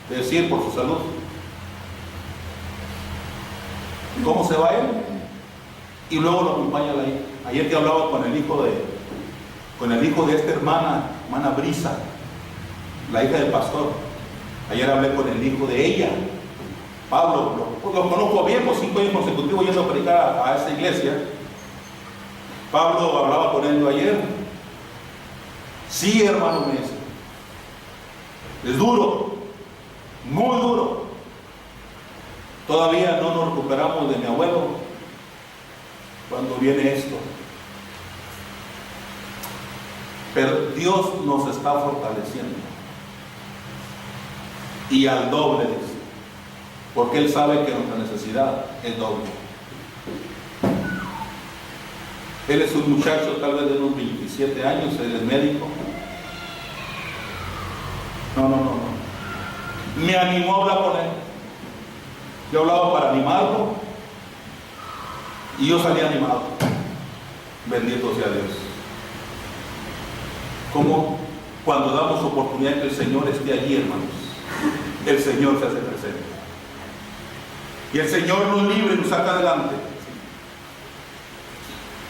es decir, por su salud. cómo se va él y luego lo acompaña la hija. Ayer que hablaba con el hijo de esta hermana Brisa, la hija del pastor. Ayer hablé con el hijo de ella, Pablo. Lo conozco bien por 5 años consecutivos yendo a predicar a esa iglesia. Pablo hablaba con él ayer. Sí, hermano, me dice, es duro, muy duro. Todavía no nos recuperamos de mi abuelo cuando viene esto. Pero Dios nos está fortaleciendo. Y al doble, dice, porque Él sabe que nuestra necesidad es doble. Él es un muchacho tal vez de unos 27 años, él es médico. No. Me animó a hablar con él. Yo hablaba para animarlo y yo salí animado. Bendito sea Dios. Como cuando damos oportunidad que el Señor esté allí, hermanos, el Señor se hace presente. Y el Señor nos libre y nos saca adelante.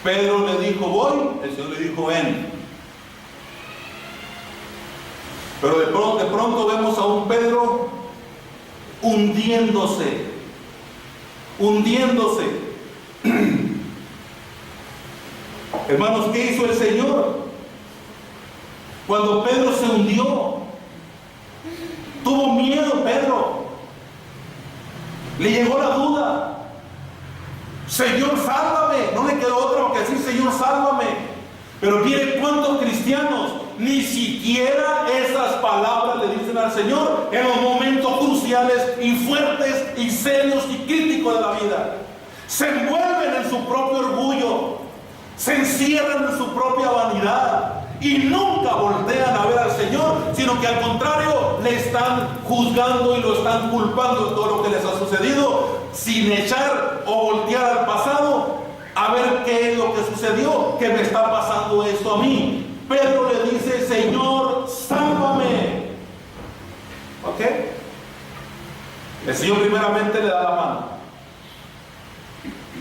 Pedro le dijo, voy, el Señor le dijo, ven. Pero de pronto vemos a un Pedro hundiéndose. Hermanos, ¿qué hizo el Señor? Cuando Pedro se hundió, tuvo miedo Pedro. Le llegó la duda. Señor, sálvame. No le quedó otra que decir, Señor, sálvame. Pero miren cuántos cristianos ni siquiera esas palabras le dicen al Señor en los momentos cruciales y fuertes y serios y críticos de la vida. Se envuelven en su propio orgullo, se encierran en su propia vanidad y nunca voltean a ver al Señor, sino que al contrario le están juzgando y lo están culpando de todo lo que les ha sucedido, sin echar o voltear al pasado a ver qué es lo que sucedió, que me está pasando esto a mí. Pedro le dice, Señor, sálvame. ¿Ok? El Señor primeramente le da la mano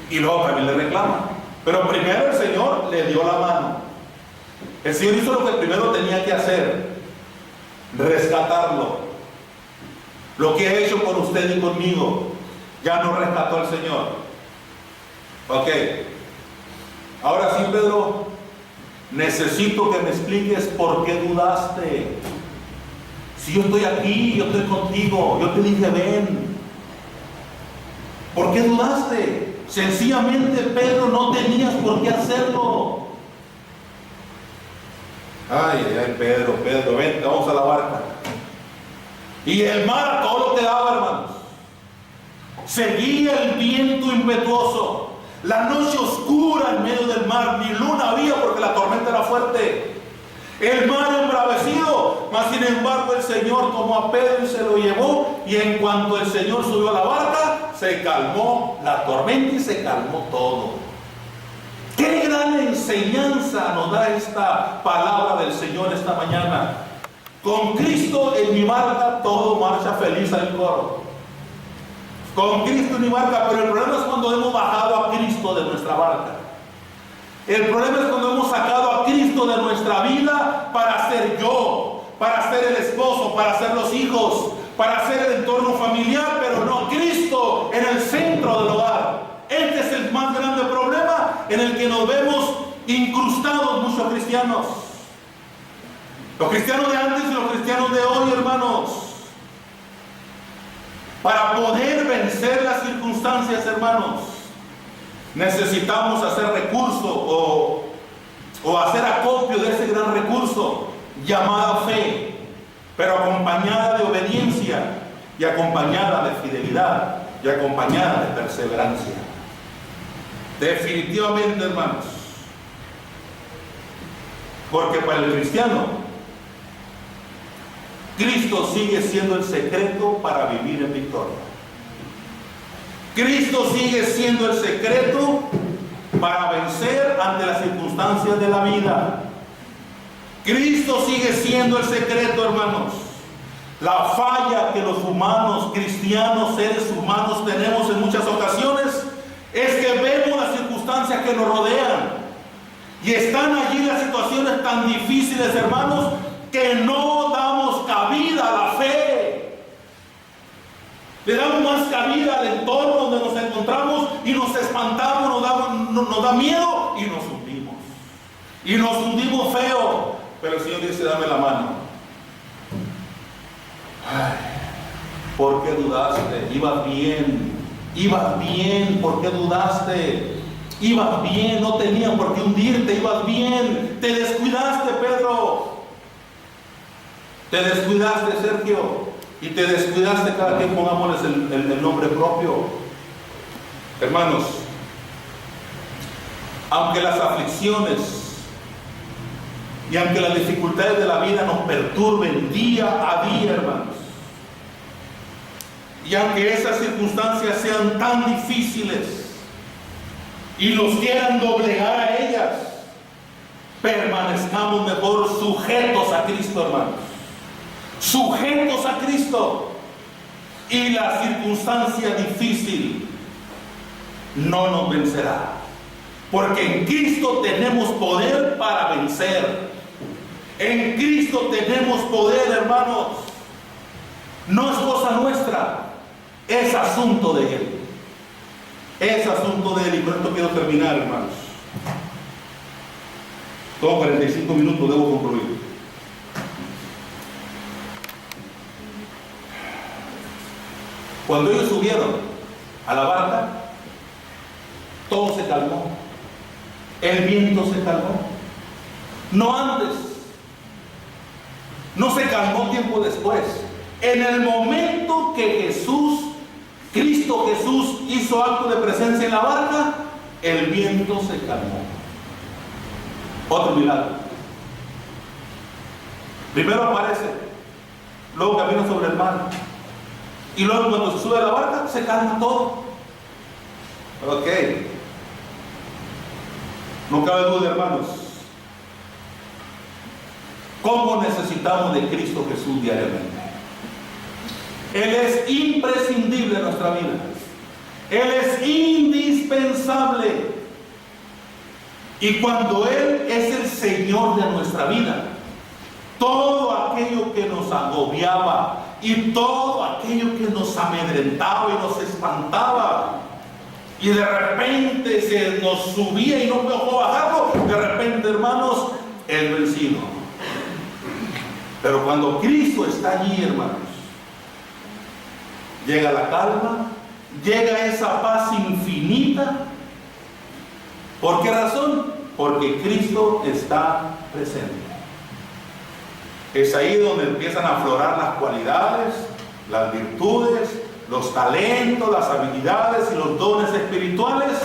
y luego también le reclama, pero primero el Señor le dio la mano. El Señor hizo lo que primero tenía que hacer, rescatarlo. Lo que ha hecho con usted y conmigo, ya no rescató al Señor. Ok. Ahora sí, Pedro, necesito que me expliques por qué dudaste. Si yo estoy aquí, yo estoy contigo, yo te dije ven. ¿Por qué dudaste? Sencillamente, Pedro, no tenías por qué hacerlo. Ay, Pedro, vente, vamos a la barca. Y el mar a todo lo que daba, hermanos. Seguía el viento impetuoso. La noche oscura en medio del mar, ni luna había porque la tormenta era fuerte. El mar embravecido, mas sin embargo el Señor tomó a Pedro y se lo llevó, y en cuanto el Señor subió a la barca, se calmó la tormenta y se calmó todo. Qué gran enseñanza nos da esta palabra del Señor esta mañana. Con Cristo en mi barca todo marcha feliz al coro. Con Cristo en mi barca, pero el problema es cuando hemos bajado a Cristo de nuestra barca. El problema es cuando hemos sacado a Cristo de nuestra vida para ser yo, para ser el esposo, para ser los hijos, para ser el entorno familiar, pero no Cristo en el centro del hogar. Este es el más grande problema en el que nos vemos incrustados muchos cristianos. Los cristianos de antes y los cristianos de hoy, hermanos. Para poder vencer las circunstancias, hermanos, necesitamos hacer recurso o hacer acopio de ese gran recurso llamada fe, pero acompañada de obediencia y acompañada de fidelidad y acompañada de perseverancia. Definitivamente, hermanos, porque para el cristiano Cristo sigue siendo el secreto para vivir en victoria. Cristo sigue siendo el secreto para vencer ante las circunstancias de la vida. Cristo sigue siendo el secreto, hermanos. La falla que los humanos, cristianos, seres humanos tenemos en muchas ocasiones vemos las circunstancias que nos rodean. Y están allí las situaciones tan difíciles, hermanos, que no damos cabida a la fe. Le damos más cabida al entorno donde nos encontramos y nos espantamos, nos da miedo y nos hundimos. Y nos hundimos feo. Pero el Señor dice, dame la mano. Ay, ¿por qué dudaste? Ibas bien, ¿por qué dudaste? Ibas bien, no tenían por qué hundirte, ibas bien. Te descuidaste, Pedro. Te descuidaste, Sergio. Y te descuidaste, cada quien pongámosles el nombre propio. Hermanos, aunque las aflicciones y aunque las dificultades de la vida nos perturben día a día, hermanos, y aunque esas circunstancias sean tan difíciles y nos quieran doblegar a ellas, permanezcamos mejor sujetos a Cristo, hermanos. Sujetos a Cristo. Y la circunstancia difícil no nos vencerá. Porque en Cristo tenemos poder para vencer. En Cristo tenemos poder, hermanos. No es cosa nuestra, es asunto de Él. Es asunto de Él. Y con esto quiero terminar, hermanos. Todo 45 minutos, debo concluir. Cuando ellos subieron a la barca, todo se calmó. El viento se calmó. No antes. No se calmó tiempo después. En el momento que Cristo Jesús hizo acto de presencia en la barca, el viento se calmó. Otro milagro. Primero aparece, luego camina sobre el mar. Y luego cuando se sube a la barca, se calma todo. Ok. No cabe duda, hermanos. ¿Cómo necesitamos de Cristo Jesús diariamente? Él es imprescindible en nuestra vida. Él es indispensable. Y cuando Él es el Señor de nuestra vida, todo aquello que nos agobiaba y todo aquello que nos amedrentaba y nos espantaba, y de repente se nos subía y no podíamos bajarlo, de repente, hermanos, es vencido. Pero cuando Cristo está allí, hermanos, llega la calma, llega esa paz infinita. ¿Por qué razón? Porque Cristo está presente. Es ahí donde empiezan a aflorar las cualidades, las virtudes, los talentos, las habilidades y los dones espirituales,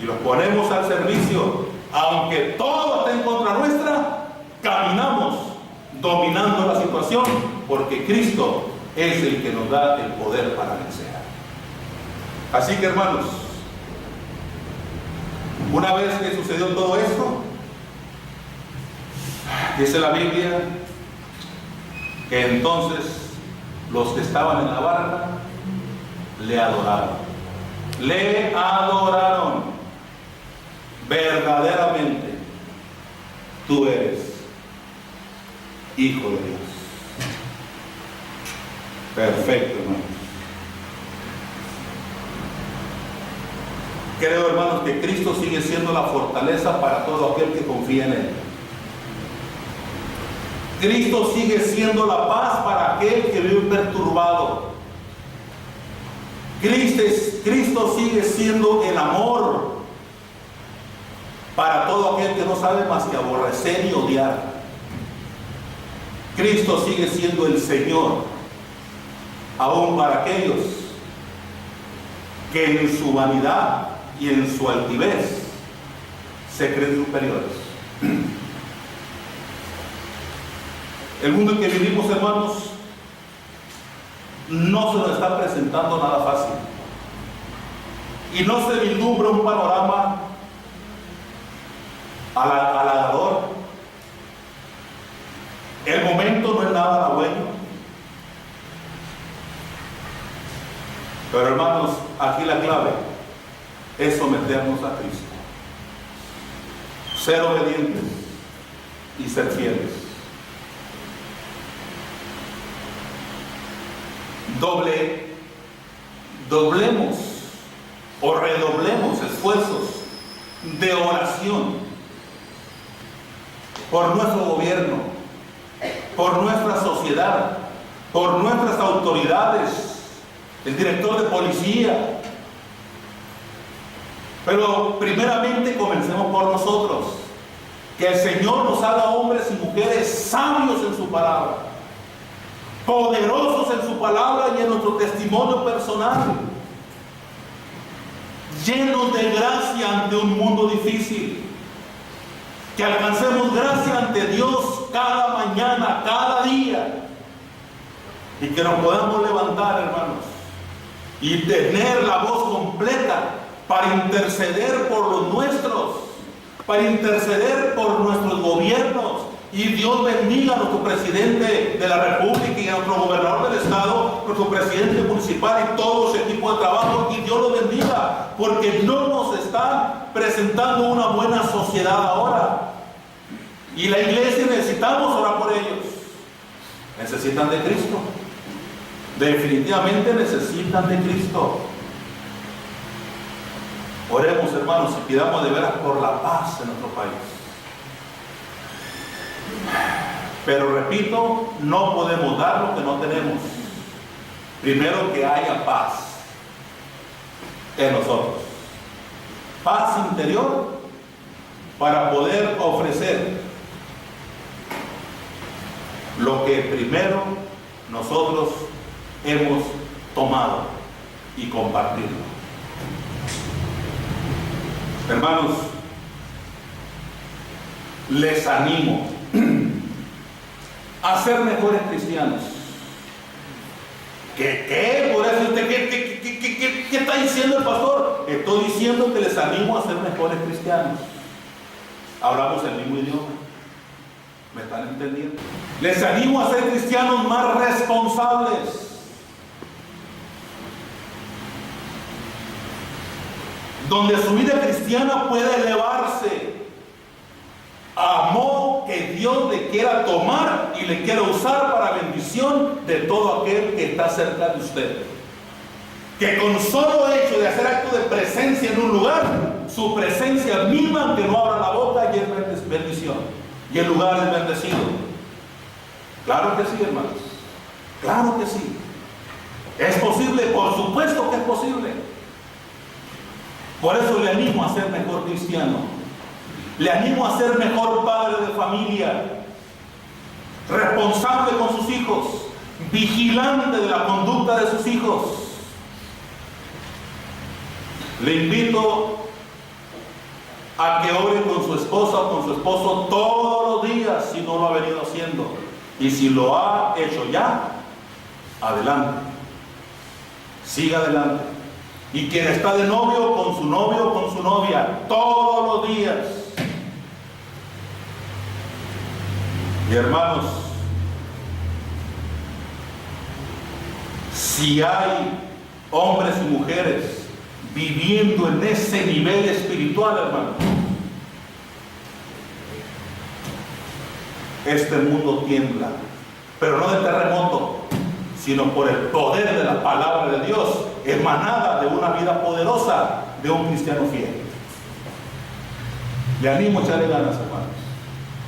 y los ponemos al servicio. Aunque todo esté en contra nuestra, caminamos dominando la situación, porque Cristo es el que nos da el poder para vencer. Así que, hermanos, una vez que sucedió todo esto, dice la Biblia que entonces los que estaban en la barca le adoraron. Le adoraron. Verdaderamente, tú eres Hijo de Dios. Perfecto, hermanos. Creo, hermanos, que Cristo sigue siendo la fortaleza para todo aquel que confía en Él. Cristo sigue siendo la paz para aquel que vive perturbado. Cristo sigue siendo el amor para todo aquel que no sabe más que aborrecer y odiar. Cristo sigue siendo el Señor, aún para aquellos que en su vanidad y en su altivez se creen superiores. El mundo en que vivimos, hermanos, no se nos está presentando nada fácil. Y no se vislumbra un panorama halagador. El momento no es nada halagüeño. Pero, hermanos, aquí la clave es someternos a Cristo, ser obedientes y ser fieles. Doblemos o redoblemos esfuerzos de oración por nuestro gobierno, por nuestra sociedad, por nuestras autoridades, el director de policía. Pero primeramente comencemos por nosotros. Que el Señor nos haga hombres y mujeres sabios en su palabra, poderosos en su palabra y en nuestro testimonio personal, llenos de gracia ante un mundo difícil. Que alcancemos gracia ante Dios cada mañana, cada día, y que nos podamos levantar, hermanos, y tener la voz completa para interceder por los nuestros, para interceder por nuestros gobiernos. Y Dios bendiga a nuestro presidente de la República y a nuestro gobernador del estado, nuestro presidente municipal y todo su equipo de trabajo. Y Dios los bendiga, porque no nos está presentando una buena sociedad ahora. Y la iglesia necesitamos orar por ellos. Necesitan de Cristo. Definitivamente necesitan de Cristo. Oremos, hermanos, y pidamos de veras por la paz en nuestro país. Pero repito, no podemos dar lo que no tenemos. Primero, que haya paz en nosotros. Paz interior para poder ofrecer lo que primero nosotros hemos tomado y compartido. Hermanos, les animo a ser mejores cristianos. ¿Qué? Por eso usted, ¿qué está diciendo el pastor? Estoy diciendo que les animo a ser mejores cristianos. Hablamos el mismo idioma. ¿Me están entendiendo? Les animo a ser cristianos más responsables. Donde su vida cristiana pueda elevarse a modo que Dios le quiera tomar y le quiera usar para bendición de todo aquel que está cerca de usted. Que con solo hecho de hacer acto de presencia en un lugar, su presencia misma, aunque no abra la boca, ya es bendición. Y el lugar es bendecido. Claro que sí, hermanos. Claro que sí. ¿Es posible? Por supuesto que es posible. Por eso le animo a ser mejor cristiano. Le animo a ser mejor padre de familia, responsable con sus hijos, vigilante de la conducta de sus hijos. Le invito a que ore con su esposa o con su esposo todos los días, si no lo ha venido haciendo. Y si lo ha hecho ya, adelante. Siga adelante. Y quien está de novio, con su novia, todos los días. Y hermanos, si hay hombres y mujeres viviendo en ese nivel espiritual, hermanos, este mundo tiembla, pero no de terremoto, sino por el poder de la palabra de Dios, emanada de una vida poderosa de un cristiano fiel. Le animo a echarle ganas, hermanos.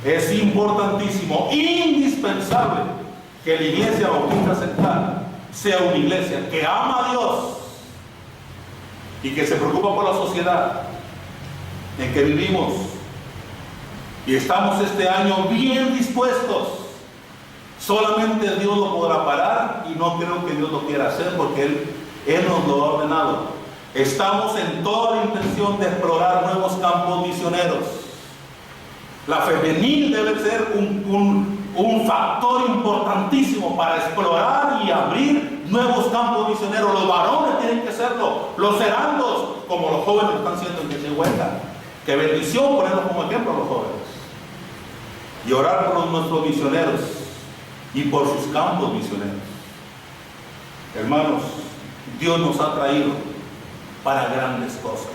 Es importantísimo, indispensable, que la Iglesia Bautista Central sea una iglesia que ama a Dios y que se preocupa por la sociedad en que vivimos. Y estamos este año bien dispuestos. Solamente Dios lo podrá parar, y no creo que Dios lo quiera hacer, porque Él nos lo ha ordenado. Estamos en toda la intención de explorar nuevos campos misioneros. La femenil debe ser un factor importantísimo para explorar y abrir nuevos campos misioneros. Los varones tienen que serlo, los serandos, como los jóvenes están siendo en Quechihueca. Qué bendición ponerlos como ejemplo a los jóvenes. Y orar por nuestros misioneros y por sus campos misioneros. Hermanos, Dios nos ha traído para grandes cosas.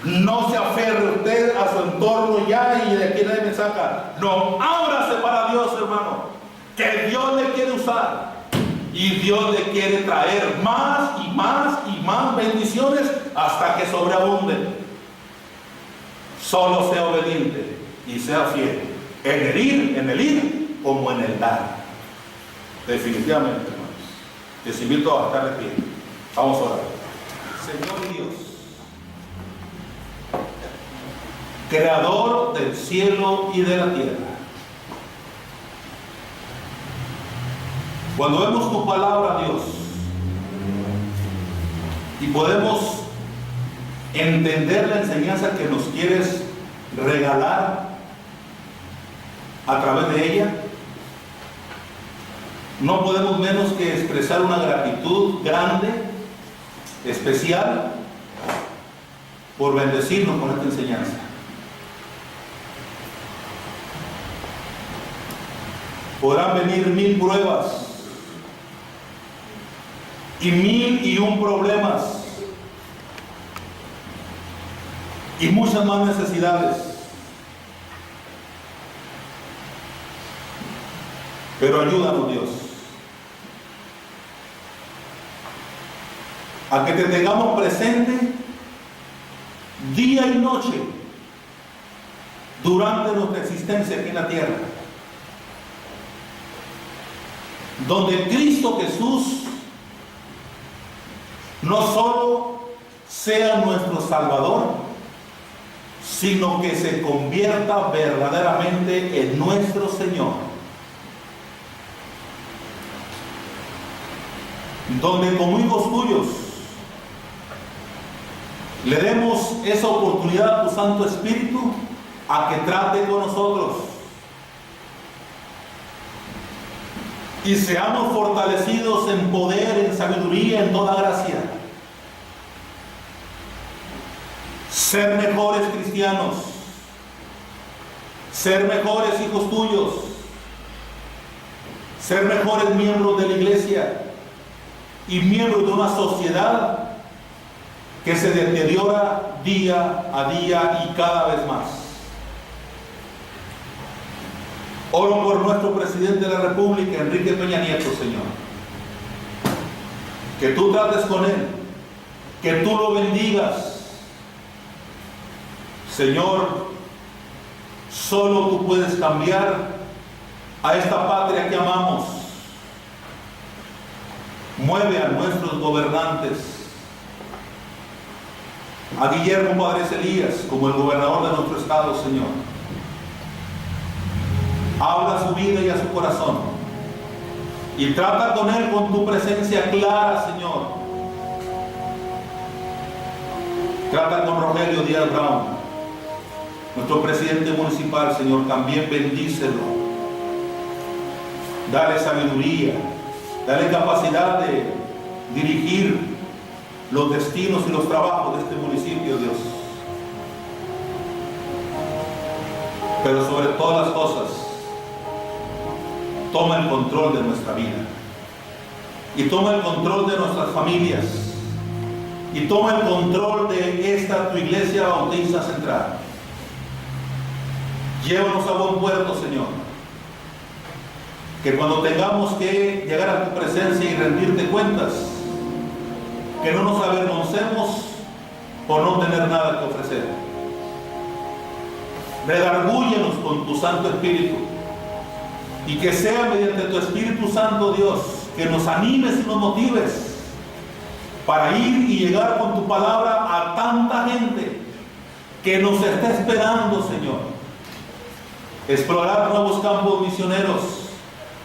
No se aferre usted a su entorno ya y de aquí nadie me saca. No, ábrase para Dios, hermano. Que Dios le quiere usar. Y Dios le quiere traer más y más y más bendiciones hasta que sobreabunden. Solo sea obediente y sea fiel. En el ir como en el dar. Definitivamente, hermanos. Les invito a estar de pie. Vamos a orar. Señor Dios, Creador del cielo y de la tierra, cuando vemos tu palabra, Dios, y podemos entender la enseñanza que nos quieres regalar a través de ella, no podemos menos que expresar una gratitud grande, especial, por bendecirnos con esta enseñanza. Podrán venir 1000 pruebas y 1001 problemas y muchas más necesidades, pero ayúdanos, Dios, a que te tengamos presente día y noche durante nuestra existencia aquí en la tierra, donde Cristo Jesús no solo sea nuestro Salvador, sino que se convierta verdaderamente en nuestro Señor. Donde como hijos tuyos le demos esa oportunidad a tu Santo Espíritu a que trate con nosotros y seamos fortalecidos en poder, en sabiduría, en toda gracia. Ser mejores cristianos, ser mejores hijos tuyos, ser mejores miembros de la iglesia y miembros de una sociedad que se deteriora día a día y cada vez más. Oro por nuestro presidente de la República, Enrique Peña Nieto, Señor. Que tú trates con él, que tú lo bendigas. Señor, solo tú puedes cambiar a esta patria que amamos. Mueve a nuestros gobernantes, a Guillermo Padres Elías como el gobernador de nuestro estado, Señor. Habla a su vida y a su corazón y trata con él con tu presencia clara, Señor. Trata con Rogelio Díaz Brown, nuestro presidente municipal, Señor. También bendícelo, dale sabiduría, dale capacidad de dirigir los destinos y los trabajos de este municipio, Dios. Pero sobre todas las cosas, toma el control de nuestra vida y toma el control de nuestras familias y toma el control de esta tu iglesia bautista central. Llévanos a buen puerto, Señor, que cuando tengamos que llegar a tu presencia y rendirte cuentas, que no nos avergoncemos por no tener nada que ofrecer. Redargúyenos con tu Santo Espíritu y que sea mediante tu Espíritu Santo, Dios, que nos animes y nos motives para ir y llegar con tu palabra a tanta gente que nos está esperando, Señor. Explorar nuevos campos misioneros.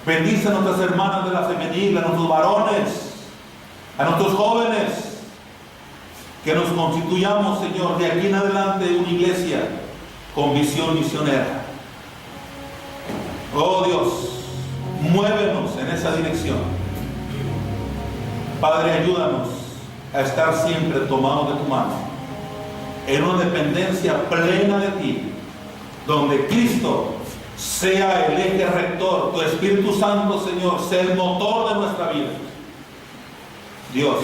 Bendice a nuestras hermanas de la femenil, a nuestros varones, a nuestros jóvenes, que nos constituyamos, Señor, de aquí en adelante una iglesia con visión misionera. Oh Dios, muévenos en esa dirección. Padre, ayúdanos a estar siempre tomados de tu mano, en una dependencia plena de ti, donde Cristo sea el eje rector, tu Espíritu Santo, Señor, sea el motor de nuestra vida. Dios,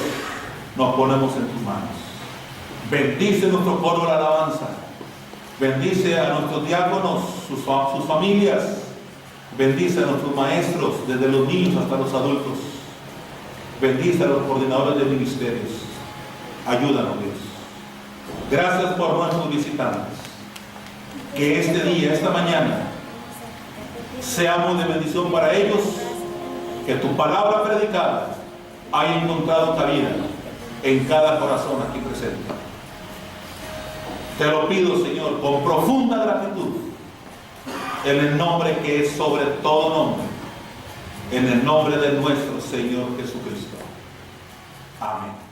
nos ponemos en tus manos. Bendice nuestro coro de la alabanza. Bendice a nuestros diáconos, sus familias. Bendice a nuestros maestros, desde los niños hasta los adultos. Bendice a los coordinadores de ministerios. Ayúdanos, Dios. Gracias por nuestros visitantes. Que este día, esta mañana, seamos de bendición para ellos. Que tu palabra predicada haya encontrado cabida en cada corazón aquí presente. Te lo pido, Señor, con profunda gratitud, en el nombre que es sobre todo nombre, en el nombre de nuestro Señor Jesucristo. Amén.